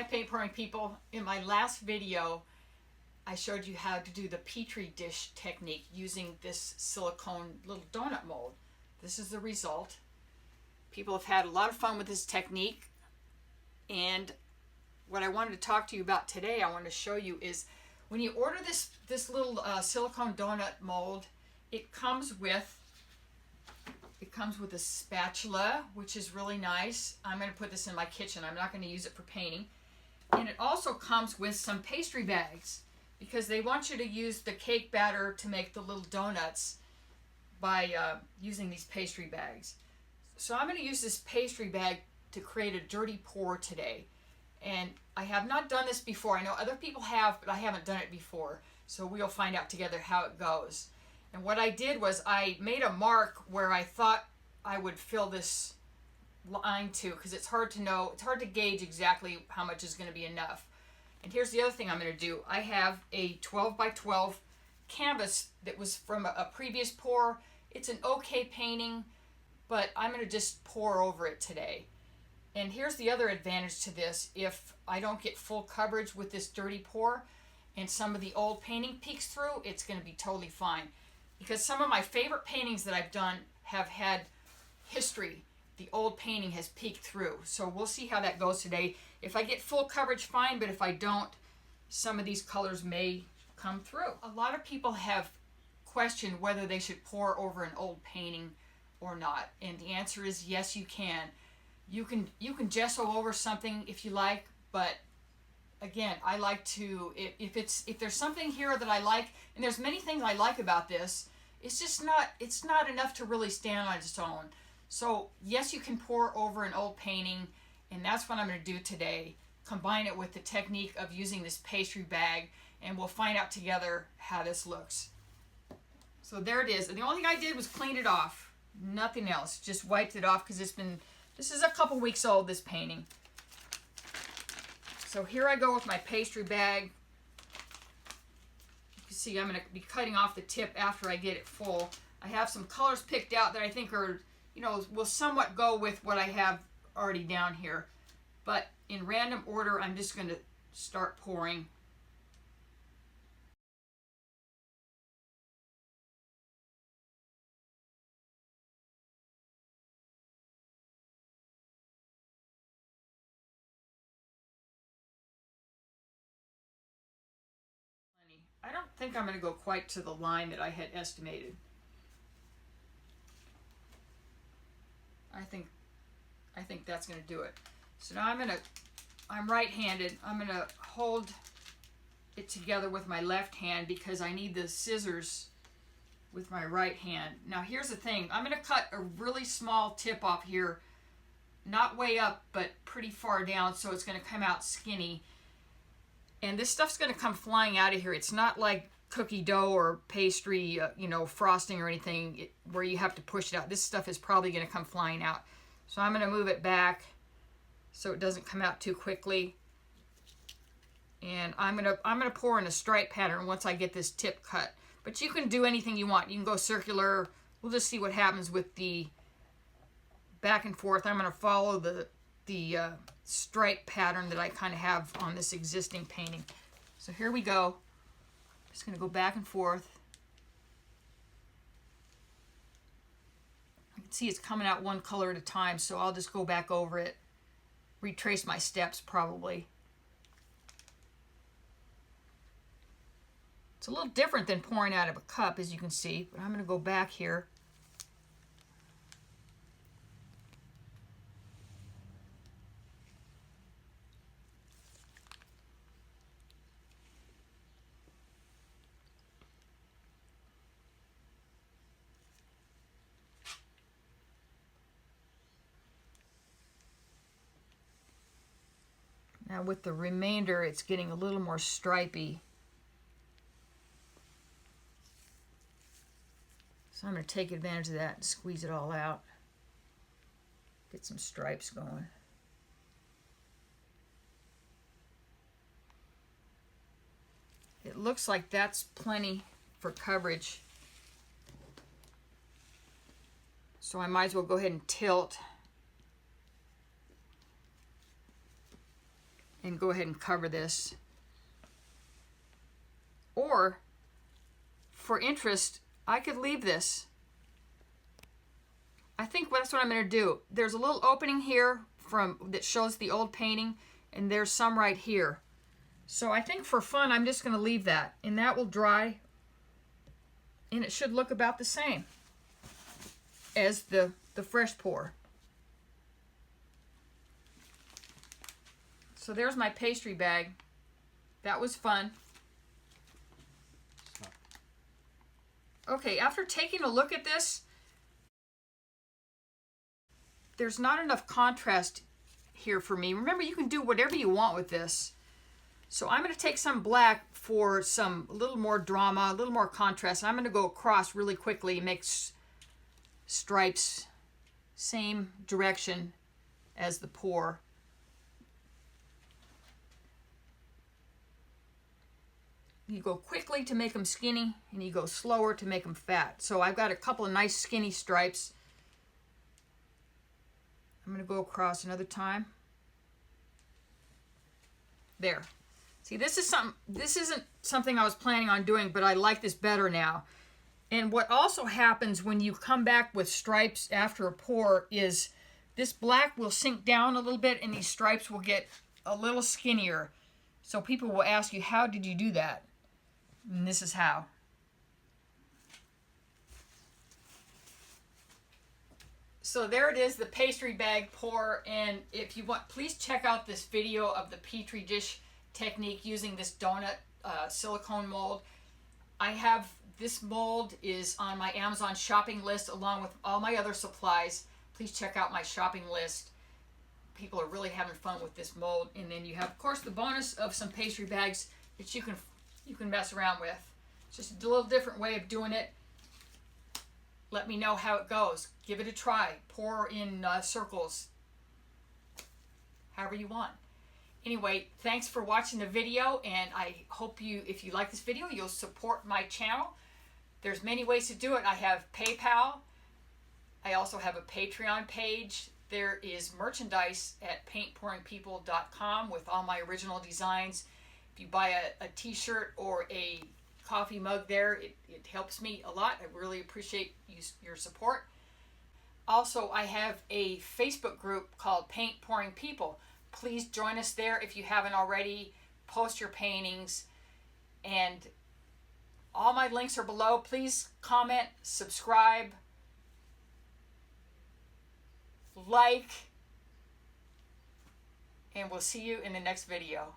paint pouring people. In my last video, I showed you how to do the Petri dish technique using this silicone little donut mold. This is the result. People have had a lot of fun with this technique, and what I wanted to talk to you about today, I want to show you is when you order this little silicone donut mold, it comes with a spatula, which is really nice. I'm going to put this in my kitchen. I'm not going to use it for painting. And it also comes with some pastry bags, because they want you to use the cake batter to make the little donuts by using these pastry bags. So I'm going to use this pastry bag to create a dirty pour today. And I have not done this before. I know other people have, but I haven't done it before. So we'll find out together how it goes. And what I did was I made a mark where I thought I would fill this line to, because it's hard to know, it's hard to gauge exactly how much is going to be enough. And here's the other thing I'm going to do. I have a 12 by 12 canvas that was from a previous pour. It's an okay painting, but I'm going to just pour over it today. And here's the other advantage to this. If I don't get full coverage with this dirty pour and some of the old painting peeks through, it's going to be totally fine. Because some of my favorite paintings that I've done have had history. The old painting has peeked through. So we'll see how that goes today. If I get full coverage, fine, but if I don't, some of these colors may come through. A lot of people have questioned whether they should pour over an old painting or not. And the answer is yes, you can. You can gesso over something if you like, but again, I like to, if there's something here that I like, and there's many things I like about this, it's not enough to really stand on its own. So yes, you can pour over an old painting, and that's what I'm going to do today. Combine it with the technique of using this pastry bag, and we'll find out together how this looks. So there it is. And the only thing I did was clean it off. Nothing else. Just wiped it off because this is a couple weeks old, this painting. So here I go with my pastry bag. You can see I'm going to be cutting off the tip after I get it full. I have some colors picked out that I think are, will somewhat go with what I have already down here. But in random order, I'm just going to start pouring. I don't think I'm going to go quite to the line that I had estimated. I think that's going to do it. So now I'm right-handed. I'm going to hold it together with my left hand because I need the scissors with my right hand. Now here's the thing. I'm going to cut a really small tip off here, not way up, but pretty far down, so it's going to come out skinny. And this stuff's going to come flying out of here. It's not like cookie dough or pastry, frosting or anything where you have to push it out. This stuff is probably going to come flying out. So I'm going to move it back so it doesn't come out too quickly. And I'm going to pour in a stripe pattern once I get this tip cut. But you can do anything you want. You can go circular. We'll just see what happens with the back and forth. I'm going to follow the stripe pattern that I kind of have on this existing painting. So here we go. Just going to go back and forth. You can see it's coming out one color at a time, so I'll just go back over it, retrace my steps probably. It's a little different than pouring out of a cup, as you can see, but I'm going to go back here. Now with the remainder, it's getting a little more stripy. So I'm going to take advantage of that and squeeze it all out. Get some stripes going. It looks like that's plenty for coverage. So I might as well go ahead and tilt. and go ahead and cover this. Or, for interest, I could leave this. I think that's what I'm going to do. There's a little opening here that shows the old painting, and there's some right here. So I think for fun, I'm just going to leave that, and that will dry, and it should look about the same as the fresh pour. So there's my pastry bag. That was fun. Okay, after taking a look at this, there's not enough contrast here for me. Remember, you can do whatever you want with this. So I'm going to take some black for a little more drama, a little more contrast. I'm going to go across really quickly and make stripes same direction as the pour. You go quickly to make them skinny, and you go slower to make them fat. So I've got a couple of nice skinny stripes. I'm going to go across another time. There. See, this isn't something I was planning on doing, but I like this better now. And what also happens when you come back with stripes after a pour is this black will sink down a little bit, and these stripes will get a little skinnier. So people will ask you, how did you do that? And this is how. So there it is, the pastry bag pour. And if you want, please check out this video of the Petri dish technique using this donut silicone mold. I have this mold is on my Amazon shopping list along with all my other supplies. Please check out my shopping list. People are really having fun with this mold. And then you have, of course, the bonus of some pastry bags that you can mess around with. It's just a little different way of doing it. Let me know how it goes. Give it a try. Pour in circles, however you want. Anyway, thanks for watching the video, and I hope if you like this video, you'll support my channel. There's many ways to do it. I have PayPal. I also have a Patreon page. There is merchandise at paintpouringpeople.com with all my original designs. If you buy a t-shirt or a coffee mug there, it helps me a lot. I really appreciate your support. Also, I have a Facebook group called Paint Pouring People. Please join us there if you haven't already. Post your paintings, and all my links are below. Please comment, subscribe, like, and we'll see you in the next video.